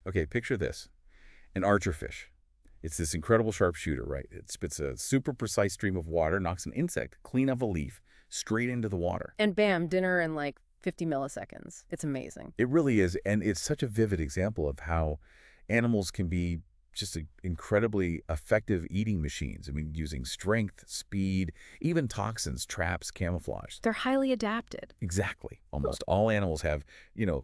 Okay, picture this. An archerfish. It's this incredible sharpshooter, right? It spits a super precise stream of water, knocks an insect clean off a leaf straight into the water. And bam, dinner in like 50 milliseconds. It's amazing. It really is, and it's such a vivid example of how animals can be just incredibly effective eating machines. I mean, using strength, speed, even toxins, traps, camouflage. They're highly adapted. Exactly. Almost all animals have,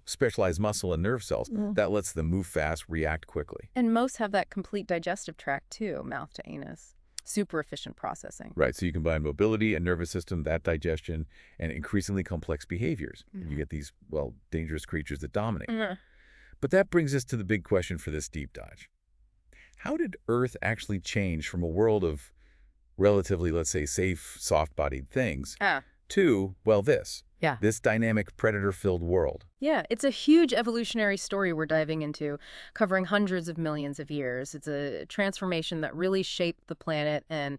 specialized muscle and nerve cells that lets them move fast, react quickly. And most have that complete digestive tract too, mouth to anus. Super efficient processing. Right, so you combine mobility and nervous system, that digestion, and increasingly complex behaviors. And you get these, dangerous creatures that dominate. But that brings us to the big question for this deep dive. How did Earth actually change from a world of relatively, let's say, safe, soft-bodied things to, this dynamic predator-filled world? Yeah, it's a huge evolutionary story we're diving into, covering hundreds of millions of years. It's a transformation that really shaped the planet and,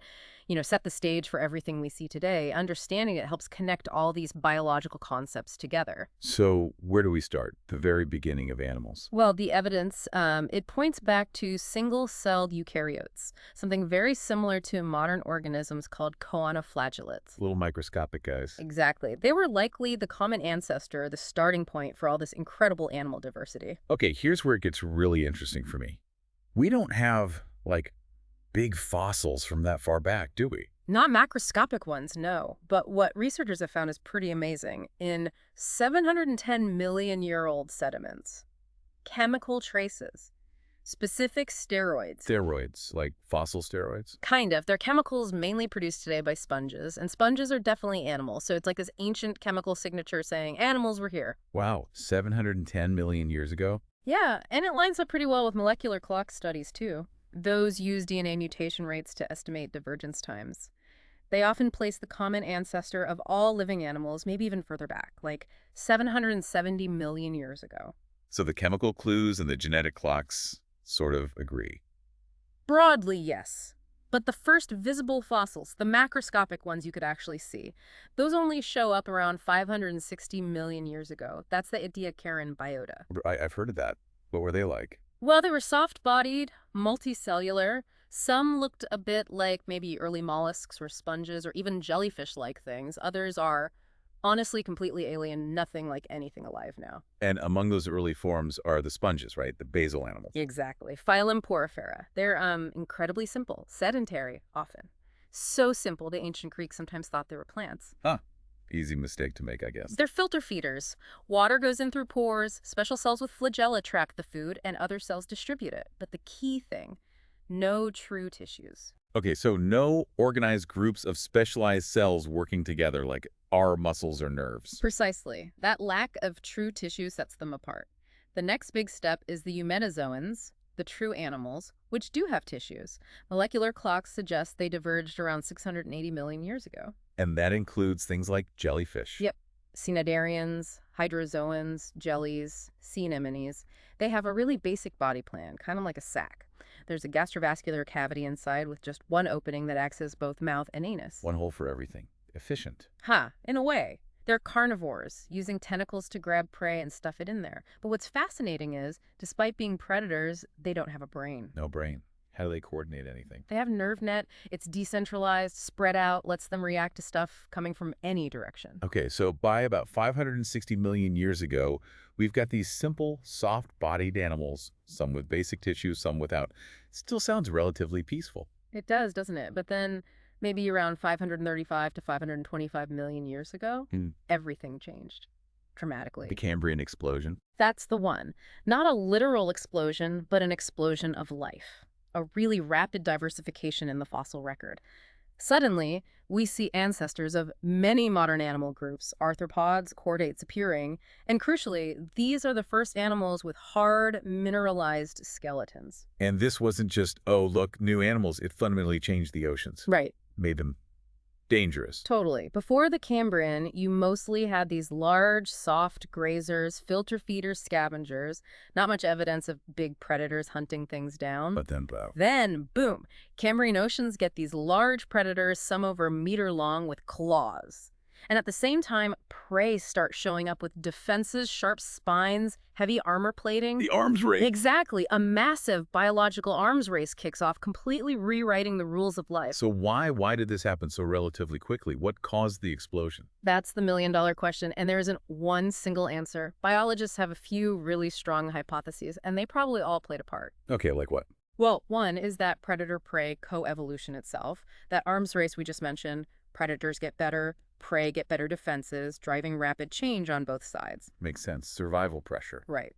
set the stage for everything we see today. Understanding it helps connect all these biological concepts together. So where do we start? The very beginning of animals. Well, the evidence, it points back to single-celled eukaryotes, something very similar to modern organisms called choanoflagellates. Little microscopic guys. Exactly. They were likely the common ancestor, the starting point for all this incredible animal diversity. Okay, here's where it gets really interesting for me. We don't have, big fossils from that far back, do we? Not macroscopic ones, no. But what researchers have found is pretty amazing. In 710-million-year-old sediments, chemical traces, specific steroids. Steroids, like fossil steroids? Kind of. They're chemicals mainly produced today by sponges, and sponges are definitely animals. So it's like this ancient chemical signature saying, animals were here. Wow, 710 million years ago? Yeah, and it lines up pretty well with molecular clock studies, too. Those use DNA mutation rates to estimate divergence times. They often place the common ancestor of all living animals, maybe even further back, like 770 million years ago. So the chemical clues and the genetic clocks sort of agree. Broadly, yes. But the first visible fossils, the macroscopic ones you could actually see, those only show up around 560 million years ago. That's the Ediacaran biota. I've heard of that. What were they like? Well, they were soft-bodied, multicellular. Some looked a bit like maybe early molluscs or sponges or even jellyfish-like things. Others are honestly completely alien, nothing like anything alive now. And among those early forms are the sponges, right? The basal animals. Exactly. Phylum Porifera. They're incredibly simple, sedentary often. So simple, the ancient Greeks sometimes thought they were plants. Huh. Easy mistake to make, I guess. They're filter feeders. Water goes in through pores, special cells with flagella trap the food, and other cells distribute it. But the key thing, no true tissues. Okay, so no organized groups of specialized cells working together like our muscles or nerves. Precisely. That lack of true tissue sets them apart. The next big step is the eumetazoans, the true animals, which do have tissues. Molecular clocks suggest they diverged around 680 million years ago. And that includes things like jellyfish. Yep. Cnidarians, hydrozoans, jellies, sea anemones. They have a really basic body plan, kind of like a sac. There's a gastrovascular cavity inside with just one opening that acts as both mouth and anus. One hole for everything. Efficient. In a way. They're carnivores, using tentacles to grab prey and stuff it in there. But what's fascinating is, despite being predators, they don't have a brain. No brain. How do they coordinate anything? They have a nerve net. It's decentralized, spread out, lets them react to stuff coming from any direction. Okay, so by about 560 million years ago, we've got these simple, soft-bodied animals, some with basic tissue, some without. Still sounds relatively peaceful. It does, doesn't it? But then maybe around 535 to 525 million years ago, everything changed dramatically. The Cambrian explosion. That's the one. Not a literal explosion, but an explosion of life. A really rapid diversification in the fossil record. Suddenly, we see ancestors of many modern animal groups, arthropods, chordates appearing, and crucially, these are the first animals with hard, mineralized skeletons. And this wasn't just, oh, look, new animals. It fundamentally changed the oceans. Right. Made them dangerous. Totally. Before the Cambrian, you mostly had these large, soft grazers, filter feeders, scavengers, not much evidence of big predators hunting things down. But then, boom, Cambrian oceans get these large predators, some over a meter long, with claws. And at the same time, prey start showing up with defenses, sharp spines, heavy armor plating. The arms race. Exactly. A massive biological arms race kicks off, completely rewriting the rules of life. So why did this happen so relatively quickly? What caused the explosion? That's the million-dollar question, and there isn't one single answer. Biologists have a few really strong hypotheses, and they probably all played a part. Okay, like what? Well, one is that predator-prey coevolution itself. That arms race we just mentioned, predators get better, prey get better defenses, driving rapid change on both sides. Makes sense. Survival pressure. Right.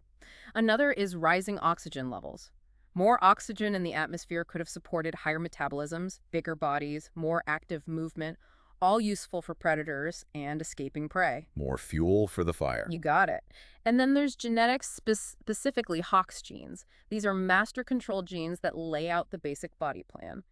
Another is rising oxygen levels. More oxygen in the atmosphere could have supported higher metabolisms, bigger bodies, more active movement, all useful for predators and escaping prey. More fuel for the fire. You got it. And then there's genetics, specifically Hox genes. These are master-controlled genes that lay out the basic body plan.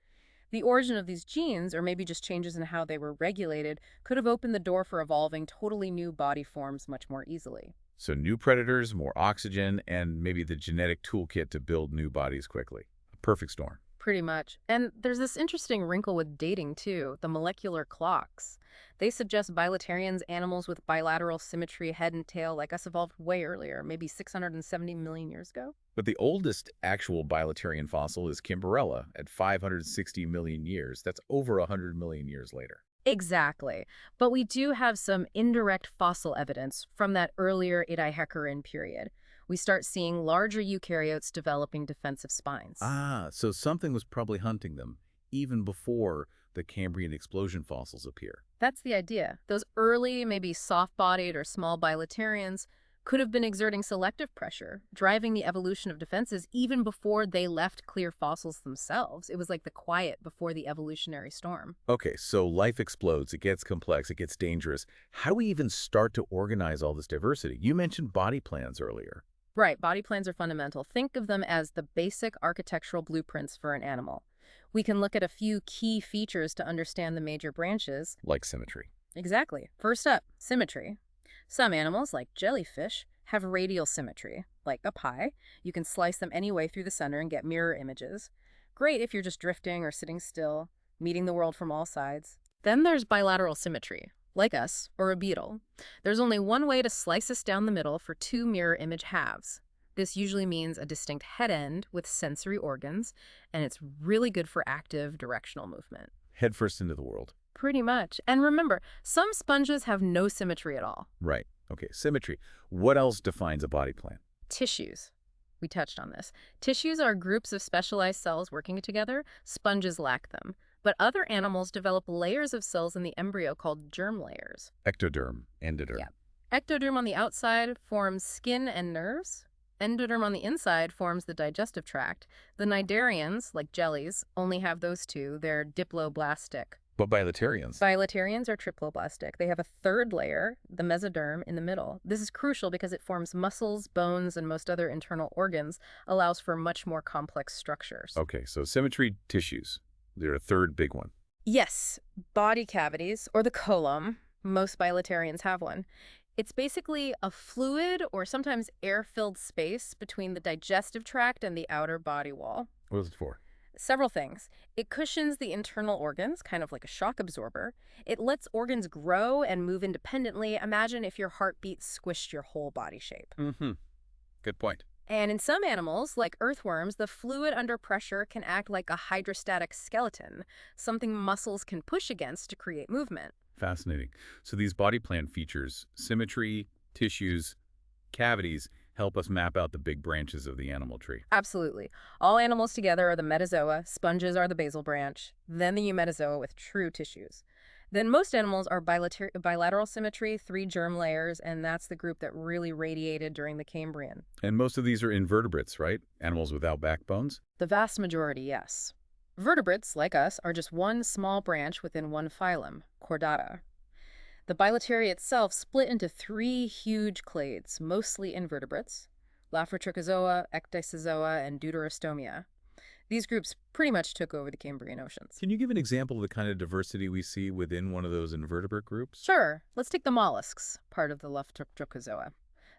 The origin of these genes, or maybe just changes in how they were regulated, could have opened the door for evolving totally new body forms much more easily. So new predators, more oxygen, and maybe the genetic toolkit to build new bodies quickly. A perfect storm. Pretty much. And there's this interesting wrinkle with dating, too, the molecular clocks. They suggest bilaterians, animals with bilateral symmetry, head and tail, like us, evolved way earlier, maybe 670 million years ago. But the oldest actual bilaterian fossil is Cambrian at 560 million years. That's over 100 million years later. Exactly. But we do have some indirect fossil evidence from that earlier Ediacaran period. We start seeing larger eukaryotes developing defensive spines. Ah, so something was probably hunting them even before the Cambrian explosion fossils appear. That's the idea. Those early, maybe soft-bodied or small bilaterians could have been exerting selective pressure, driving the evolution of defenses even before they left clear fossils themselves. It was like the quiet before the evolutionary storm. Okay, so life explodes, it gets complex, it gets dangerous. How do we even start to organize all this diversity? You mentioned body plans earlier. Right, body plans are fundamental. Think of them as the basic architectural blueprints for an animal. We can look at a few key features to understand the major branches. Like symmetry. Exactly. First up, symmetry. Some animals, like jellyfish, have radial symmetry. Like a pie, you can slice them any way through the center and get mirror images. Great if you're just drifting or sitting still, meeting the world from all sides. Then there's bilateral symmetry. Like us, or a beetle. There's only one way to slice us down the middle for two mirror image halves. This usually means a distinct head end with sensory organs, and it's really good for active directional movement. Head first into the world. Pretty much. And remember, some sponges have no symmetry at all. Right. Okay, symmetry. What else defines a body plan? Tissues. We touched on this. Tissues are groups of specialized cells working together. Sponges lack them. But other animals develop layers of cells in the embryo called germ layers. Ectoderm, endoderm. Yeah. Ectoderm on the outside forms skin and nerves. Endoderm on the inside forms the digestive tract. The cnidarians, like jellies, only have those two. They're diploblastic. But bilaterians? Bilaterians are triploblastic. They have a third layer, the mesoderm, in the middle. This is crucial because it forms muscles, bones, and most other internal organs, allows for much more complex structures. Okay, so symmetry, tissues. They're a third big one. Yes, body cavities, or the colon. Most bilaterians have one. It's basically a fluid or sometimes air-filled space between the digestive tract and the outer body wall. What is it for? Several things. It cushions the internal organs, kind of like a shock absorber. It lets organs grow and move independently. Imagine if your heartbeat squished your whole body shape. Mm-hmm. Good point. And in some animals, like earthworms, the fluid under pressure can act like a hydrostatic skeleton, something muscles can push against to create movement. Fascinating. So these body plan features, symmetry, tissues, cavities, help us map out the big branches of the animal tree. Absolutely. All animals together are the metazoa, sponges are the basal branch, then the eumetazoa with true tissues. Then most animals are bilateral symmetry, 3 germ layers, and that's the group that really radiated during the Cambrian. And most of these are invertebrates, right? Animals without backbones? The vast majority, yes. Vertebrates, like us, are just one small branch within one phylum, Chordata. The bilateria itself split into 3 huge clades, mostly invertebrates, Lophotrochozoa, Ecdysozoa, and Deuterostomia. These groups pretty much took over the Cambrian oceans. Can you give an example of the kind of diversity we see within one of those invertebrate groups? Sure. Let's take the molluscs, part of the Lophotrochozoa.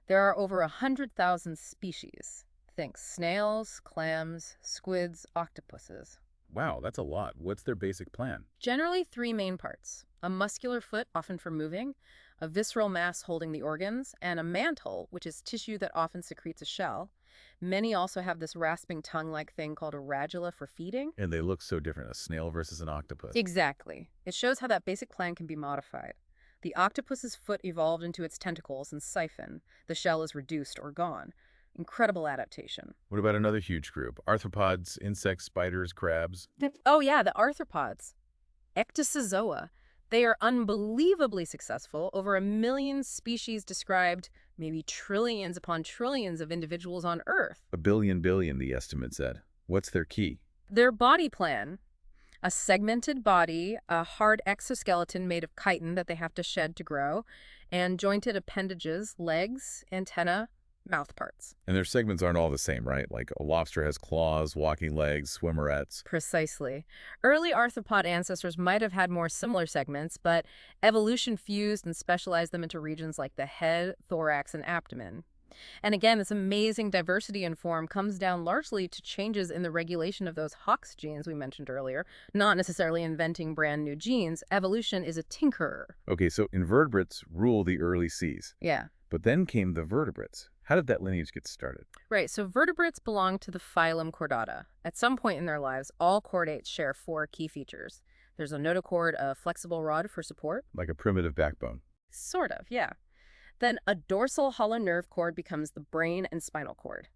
There are over 100,000 species. Think snails, clams, squids, octopuses. Wow, that's a lot. What's their basic plan? Generally 3 main parts. a muscular foot, often for moving, a visceral mass holding the organs, and a mantle, which is tissue that often secretes a shell. Many also have this rasping tongue-like thing called a radula for feeding. And they look so different, a snail versus an octopus. Exactly. It shows how that basic plan can be modified. The octopus's foot evolved into its tentacles and siphon. The shell is reduced or gone. Incredible adaptation. What about another huge group? Arthropods, insects, spiders, crabs? Oh yeah, the arthropods. Ecdysozoa. They are unbelievably successful. Over 1 million species described, maybe trillions upon trillions of individuals on Earth. A billion, the estimate said. What's their key? Their body plan. A segmented body, a hard exoskeleton made of chitin that they have to shed to grow, and jointed appendages, legs, antenna, mouth parts. And their segments aren't all the same, right? Like a lobster has claws, walking legs, swimmerettes. Precisely. Early arthropod ancestors might have had more similar segments, but evolution fused and specialized them into regions like the head, thorax, and abdomen. And again, this amazing diversity in form comes down largely to changes in the regulation of those Hox genes we mentioned earlier, not necessarily inventing brand new genes. Evolution is a tinkerer. Okay, so invertebrates rule the early seas. Yeah. But then came the vertebrates. How did that lineage get started? Right, so vertebrates belong to the phylum Chordata. At some point in their lives, all chordates share 4 key features. There's a notochord, a flexible rod for support. Like a primitive backbone. Sort of, yeah. Then a dorsal hollow nerve cord becomes the brain and spinal cord.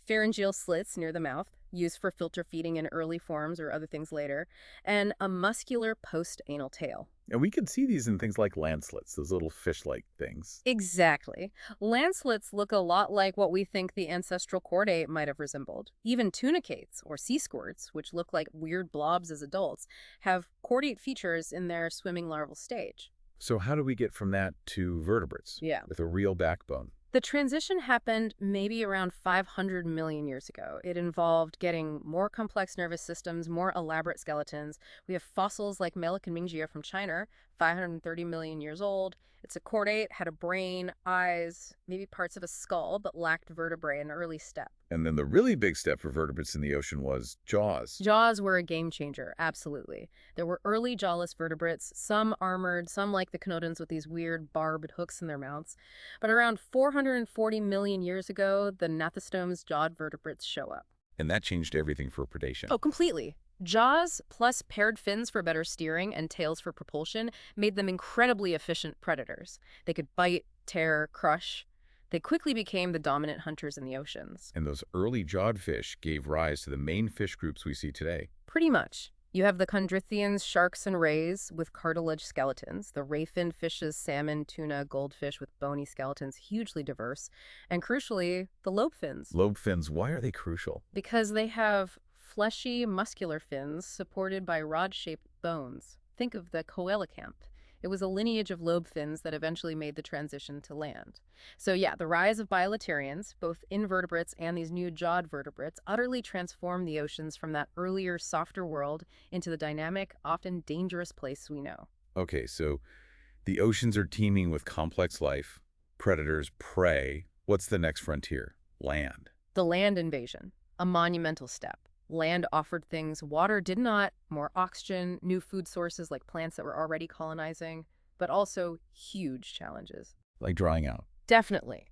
Pharyngeal slits near the mouth, used for filter feeding in early forms or other things later, and a muscular post-anal tail. And we can see these in things like landslets, those little fish-like things. Exactly. Landslets look a lot like what we think the ancestral chordate might have resembled. Even tunicates, or sea squirts, which look like weird blobs as adults, have chordate features in their swimming larval stage. So how do we get from that to vertebrates? Yeah. With a real backbone? The transition happened maybe around 500 million years ago. It involved getting more complex nervous systems, more elaborate skeletons. We have fossils like Melacanmingia from China, 530 million years old. It's a chordate, had a brain, eyes, maybe parts of a skull, but lacked vertebrae, an early step. And then the really big step for vertebrates in the ocean was jaws. Jaws were a game changer, absolutely. There were early jawless vertebrates, some armored, some like the echinoderms with these weird barbed hooks in their mouths. But around 440 million years ago, the gnathostomes jawed vertebrates show up. And that changed everything for predation. Oh, completely. Jaws plus paired fins for better steering and tails for propulsion made them incredibly efficient predators. They could bite, tear, crush. They quickly became the dominant hunters in the oceans. And those early jawed fish gave rise to the main fish groups we see today. Pretty much. You have the chondrithians, sharks and rays with cartilage skeletons, the ray-finned fishes, salmon, tuna, goldfish with bony skeletons, hugely diverse, and crucially, the lobe fins. Lobe fins, why are they crucial? Because they have fleshy, muscular fins supported by rod-shaped bones. Think of the coelacanth. It was a lineage of lobe fins that eventually made the transition to land. So yeah, the rise of bilaterians, both invertebrates and these new jawed vertebrates, utterly transformed the oceans from that earlier, softer world into the dynamic, often dangerous place we know. Okay, so the oceans are teeming with complex life, predators, prey. What's the next frontier? Land. The land invasion, a monumental step. Land offered things water did not, more oxygen, new food sources like plants that were already colonizing, but also huge challenges. Like drying out. Definitely.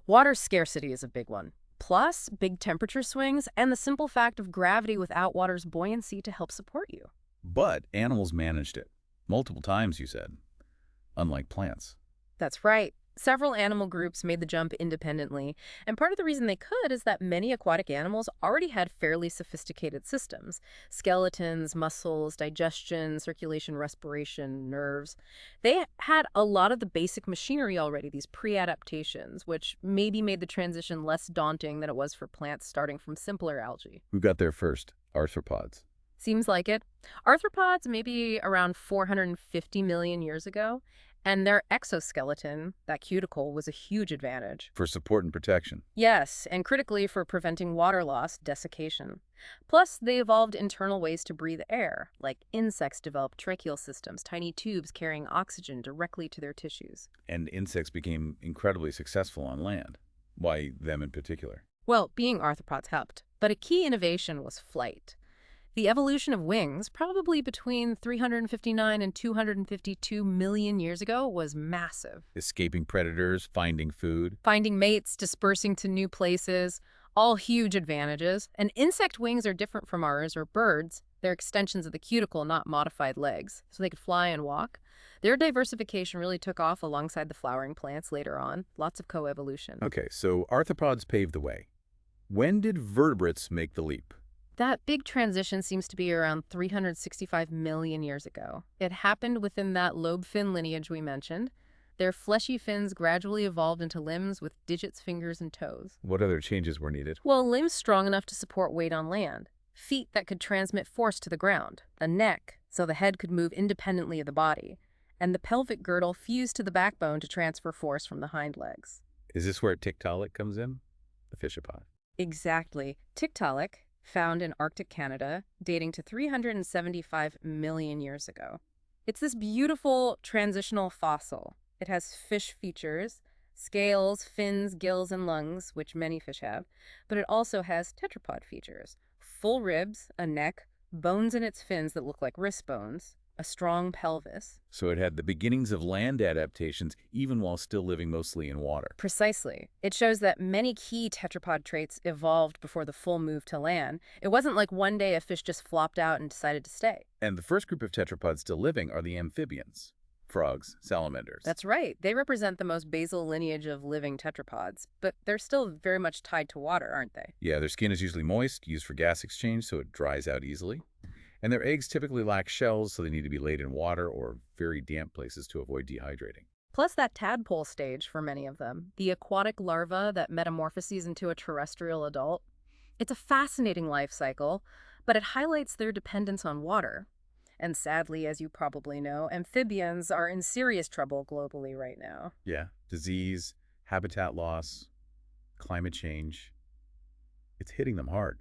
Water scarcity is a big one. Plus, big temperature swings and the simple fact of gravity without water's buoyancy to help support you. But animals managed it. Multiple times, you said. Unlike plants. That's right. Several animal groups made the jump independently, and part of the reason they could is that many aquatic animals already had fairly sophisticated systems. Skeletons, muscles, digestion, circulation, respiration, nerves. They had a lot of the basic machinery already, these pre-adaptations, which maybe made the transition less daunting than it was for plants starting from simpler algae. Who got there first? Arthropods. Seems like it. Arthropods maybe around 450 million years ago. And their exoskeleton, that cuticle, was a huge advantage. For support and protection. Yes, and critically for preventing water loss, desiccation. Plus, they evolved internal ways to breathe air, like insects developed tracheal systems, tiny tubes carrying oxygen directly to their tissues. And insects became incredibly successful on land. Why them in particular? Well, being arthropods helped, but a key innovation was flight. The evolution of wings, probably between 359 and 252 million years ago, was massive. Escaping predators, finding food. Finding mates, dispersing to new places, all huge advantages. And insect wings are different from ours, or birds. They're extensions of the cuticle, not modified legs, so they could fly and walk. Their diversification really took off alongside the flowering plants later on. Lots of coevolution. Okay, so arthropods paved the way. When did vertebrates make the leap? That big transition seems to be around 365 million years ago. It happened within that lobe fin lineage we mentioned. Their fleshy fins gradually evolved into limbs with digits, fingers, and toes. What other changes were needed? Well, limbs strong enough to support weight on land, feet that could transmit force to the ground, a neck so the head could move independently of the body, and the pelvic girdle fused to the backbone to transfer force from the hind legs. Is this where Tiktaalik comes in? The fishapod. Exactly. Tiktaalik, found in Arctic Canada, dating to 375 million years ago. It's this beautiful transitional fossil. It has fish features, scales, fins, gills, and lungs, which many fish have, but it also has tetrapod features, full ribs, a neck, bones in its fins that look like wrist bones, a strong pelvis. So it had the beginnings of land adaptations even while still living mostly in water. Precisely. It shows that many key tetrapod traits evolved before the full move to land. It wasn't like one day a fish just flopped out and decided to stay. And the first group of tetrapods still living are the amphibians. Frogs, salamanders. That's right. They represent the most basal lineage of living tetrapods, but they're still very much tied to water, aren't they? Yeah, their skin is usually moist, used for gas exchange, so it dries out easily. And their eggs typically lack shells, so they need to be laid in water or very damp places to avoid dehydrating. Plus that tadpole stage for many of them, the aquatic larva that metamorphoses into a terrestrial adult. It's a fascinating life cycle, but it highlights their dependence on water. And sadly, as you probably know, amphibians are in serious trouble globally right now. Yeah, disease, habitat loss, climate change. It's hitting them hard.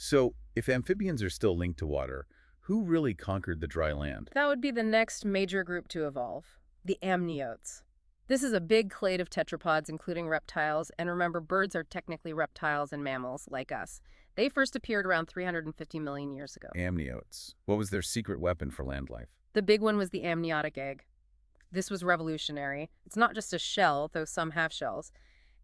So, if amphibians are still linked to water, who really conquered the dry land? That would be the next major group to evolve, the amniotes. This is a big clade of tetrapods, including reptiles, and remember, birds are technically reptiles and mammals, like us. They first appeared around 350 million years ago. Amniotes. What was their secret weapon for land life? The big one was the amniotic egg. This was revolutionary. It's not just a shell, though some have shells.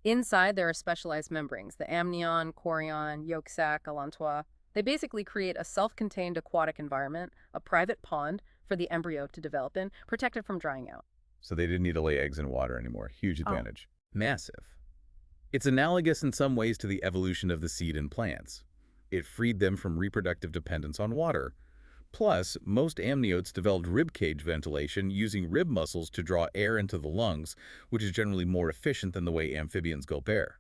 Inside, there are specialized membranes, the amnion, chorion, yolk sac, allantois. They basically create a self-contained aquatic environment, a private pond for the embryo to develop in, protected from drying out. So they didn't need to lay eggs in water anymore. Huge advantage. Massive. It's analogous in some ways to the evolution of the seed in plants. It freed them from reproductive dependence on water. Plus, most amniotes developed ribcage ventilation using rib muscles to draw air into the lungs, which is generally more efficient than the way amphibians gulp air.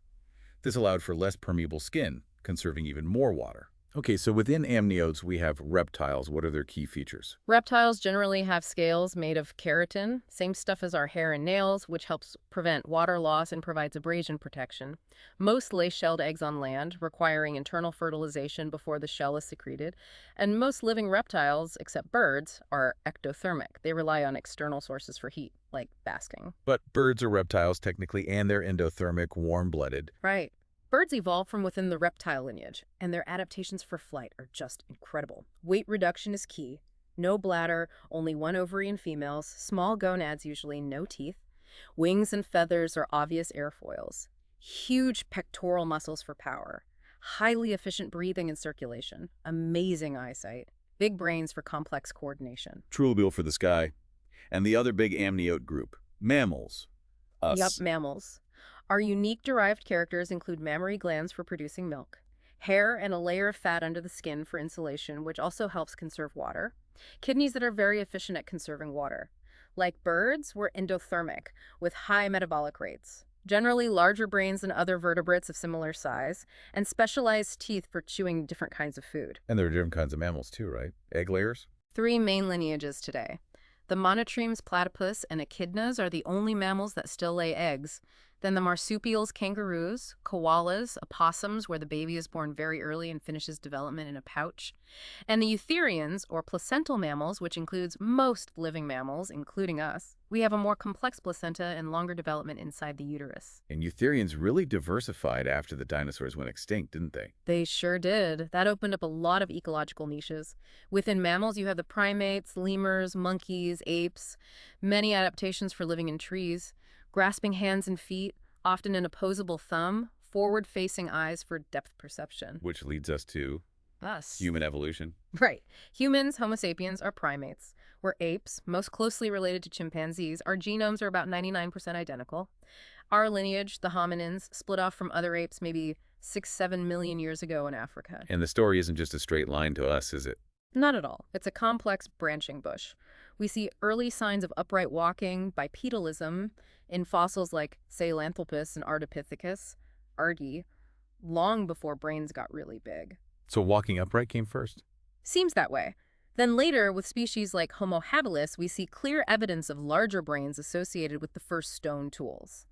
This allowed for less permeable skin, conserving even more water. Okay, so within amniotes, we have reptiles. What are their key features? Reptiles generally have scales made of keratin, same stuff as our hair and nails, which helps prevent water loss and provides abrasion protection. Most lay shelled eggs on land, requiring internal fertilization before the shell is secreted. And most living reptiles, except birds, are ectothermic. They rely on external sources for heat, like basking. But birds are reptiles technically, and they're endothermic, warm-blooded. Right. Birds evolved from within the reptile lineage, and their adaptations for flight are just incredible. Weight reduction is key. No bladder, only one ovary in females, small gonads usually, no teeth. Wings and feathers are obvious airfoils. Huge pectoral muscles for power. Highly efficient breathing and circulation. Amazing eyesight. Big brains for complex coordination. Trulebill for the sky. And the other big amniote group, mammals. Us. Yup, mammals. Our unique derived characters include mammary glands for producing milk, hair and a layer of fat under the skin for insulation, which also helps conserve water, kidneys that are very efficient at conserving water. Like birds, we're endothermic, with high metabolic rates, generally larger brains than other vertebrates of similar size, and specialized teeth for chewing different kinds of food. And there are different kinds of mammals too, right? Egg layers? 3 main lineages today. The monotremes, platypus, and echidnas are the only mammals that still lay eggs. Then the marsupials, kangaroos, koalas, opossums, where the baby is born very early and finishes development in a pouch. And the eutherians, or placental mammals, which includes most living mammals, including us. We have a more complex placenta and longer development inside the uterus. And eutherians really diversified after the dinosaurs went extinct, didn't they? They sure did. That opened up a lot of ecological niches. Within mammals, you have the primates, lemurs, monkeys, apes, many adaptations for living in trees, grasping hands and feet, often an opposable thumb, forward-facing eyes for depth perception. Which leads us to Us. human evolution. Right. Humans, Homo sapiens, are primates. We're apes, most closely related to chimpanzees. Our genomes are about 99% identical. Our lineage, the hominins, split off from other apes maybe 6-7 million years ago in Africa. And the story isn't just a straight line to us, is it? Not at all. It's a complex branching bush. We see early signs of upright walking, bipedalism, in fossils like Sahelanthropus and Ardipithecus, Ardi, long before brains got really big. So walking upright came first? Seems that way. Then later, with species like Homo habilis, we see clear evidence of larger brains associated with the first stone tools.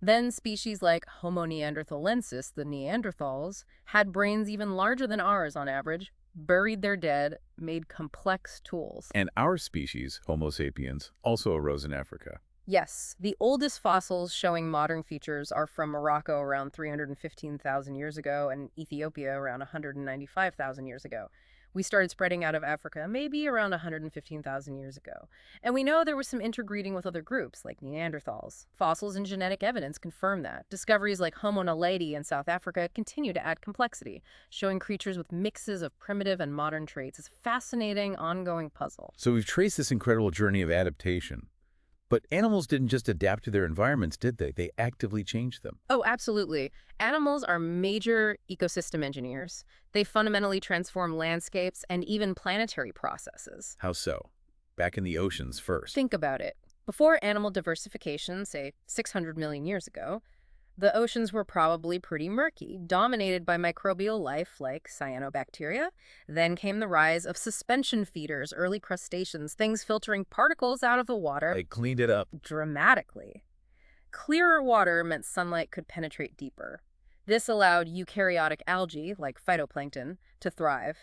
Then species like Homo neanderthalensis, the Neanderthals, had brains even larger than ours on average, buried their dead, made complex tools. And our species, Homo sapiens, also arose in Africa. Yes, the oldest fossils showing modern features are from Morocco around 315,000 years ago and Ethiopia around 195,000 years ago. We started spreading out of Africa maybe around 115,000 years ago. And we know there was some interbreeding with other groups, like Neanderthals. Fossils and genetic evidence confirm that. Discoveries like Homo naledi in South Africa continue to add complexity, showing creatures with mixes of primitive and modern traits. It's a fascinating, ongoing puzzle. So we've traced this incredible journey of adaptation. But animals didn't just adapt to their environments, did they? They actively changed them. Oh, absolutely. Animals are major ecosystem engineers. They fundamentally transform landscapes and even planetary processes. How so? Back in the oceans first. Think about it. Before animal diversification, say 600 million years ago, the oceans were probably pretty murky, dominated by microbial life like cyanobacteria. Then came the rise of suspension feeders, early crustaceans, things filtering particles out of the water. They cleaned it up. Dramatically. Clearer water meant sunlight could penetrate deeper. This allowed eukaryotic algae, like phytoplankton, to thrive.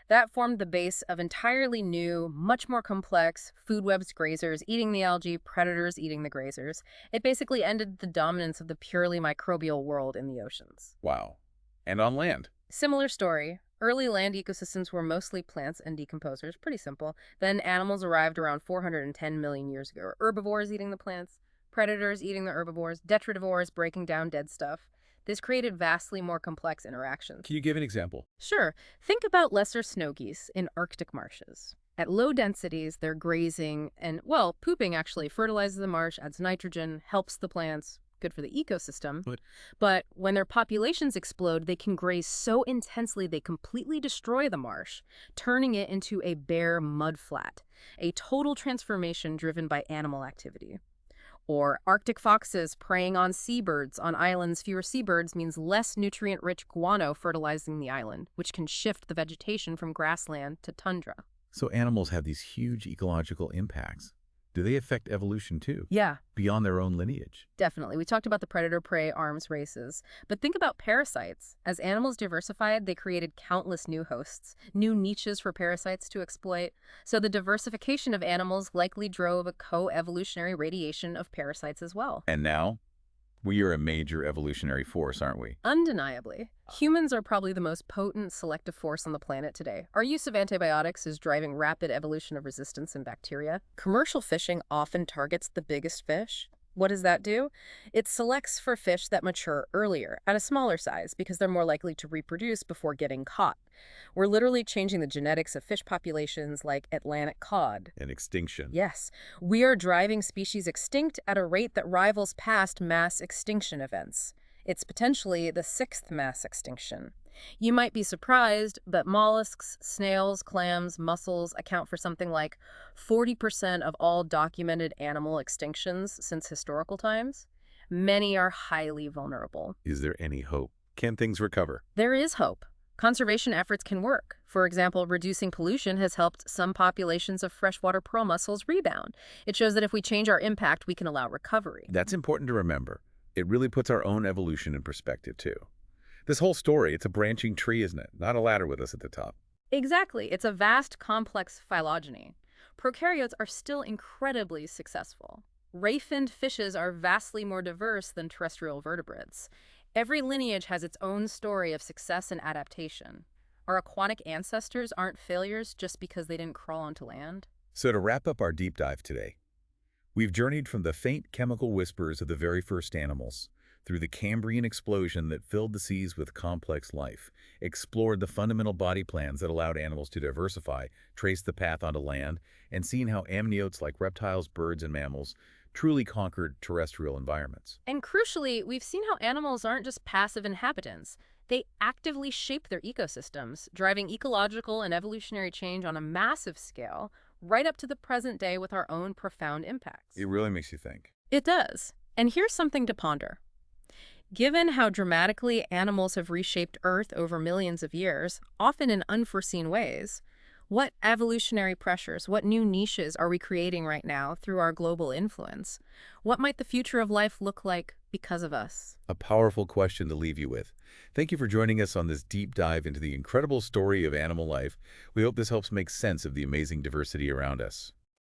That formed the base of entirely new, much more complex food webs, grazers eating the algae, predators eating the grazers. It basically ended the dominance of the purely microbial world in the oceans. Wow. And on land? Similar story. Early land ecosystems were mostly plants and decomposers, pretty simple. Then animals arrived around 410 million years ago. Herbivores eating the plants, predators eating the herbivores, detritivores breaking down dead stuff. This created vastly more complex interactions. Can you give an example? Sure. Think about lesser snow geese in Arctic marshes. At low densities, they're grazing and, well, pooping actually fertilizes the marsh, adds nitrogen, helps the plants, good for the ecosystem. But when their populations explode, they can graze so intensely they completely destroy the marsh, turning it into a bare mudflat, a total transformation driven by animal activity. Or Arctic foxes preying on seabirds. On islands, fewer seabirds means less nutrient-rich guano fertilizing the island, which can shift the vegetation from grassland to tundra. So animals have these huge ecological impacts. Do they affect evolution too? Yeah. Beyond their own lineage? Definitely. We talked about the predator-prey arms races. But think about parasites. As animals diversified, they created countless new hosts, new niches for parasites to exploit. So the diversification of animals likely drove a co-evolutionary radiation of parasites as well. And now, we are a major evolutionary force, aren't we? Undeniably. Humans are probably the most potent selective force on the planet today. Our use of antibiotics is driving rapid evolution of resistance in bacteria. Commercial fishing often targets the biggest fish. What does that do? It selects for fish that mature earlier, at a smaller size, because they're more likely to reproduce before getting caught. We're literally changing the genetics of fish populations like Atlantic cod. An extinction. Yes. We are driving species extinct at a rate that rivals past mass extinction events. It's potentially the 6th mass extinction. You might be surprised, but molluscs, snails, clams, mussels account for something like 40% of all documented animal extinctions since historical times. Many are highly vulnerable. Is there any hope? Can things recover? There is hope. Conservation efforts can work. For example, reducing pollution has helped some populations of freshwater pearl mussels rebound. It shows that if we change our impact, we can allow recovery. That's important to remember. It really puts our own evolution in perspective, too. This whole story, it's a branching tree, isn't it? Not a ladder with us at the top. Exactly. It's a vast, complex phylogeny. Prokaryotes are still incredibly successful. Ray-finned fishes are vastly more diverse than terrestrial vertebrates. Every lineage has its own story of success and adaptation. Our aquatic ancestors aren't failures just because they didn't crawl onto land. So to wrap up our deep dive today, we've journeyed from the faint chemical whispers of the very first animals, through the Cambrian explosion that filled the seas with complex life, explored the fundamental body plans that allowed animals to diversify, traced the path onto land, and seen how amniotes like reptiles, birds, and mammals truly conquered terrestrial environments. And crucially, we've seen how animals aren't just passive inhabitants. They actively shape their ecosystems, driving ecological and evolutionary change on a massive scale, right up to the present day with our own profound impacts. It really makes you think. It does. And here's something to ponder. Given how dramatically animals have reshaped Earth over millions of years, often in unforeseen ways, what evolutionary pressures, what new niches are we creating right now through our global influence? What might the future of life look like because of us? A powerful question to leave you with. Thank you for joining us on this deep dive into the incredible story of animal life. We hope this helps make sense of the amazing diversity around us.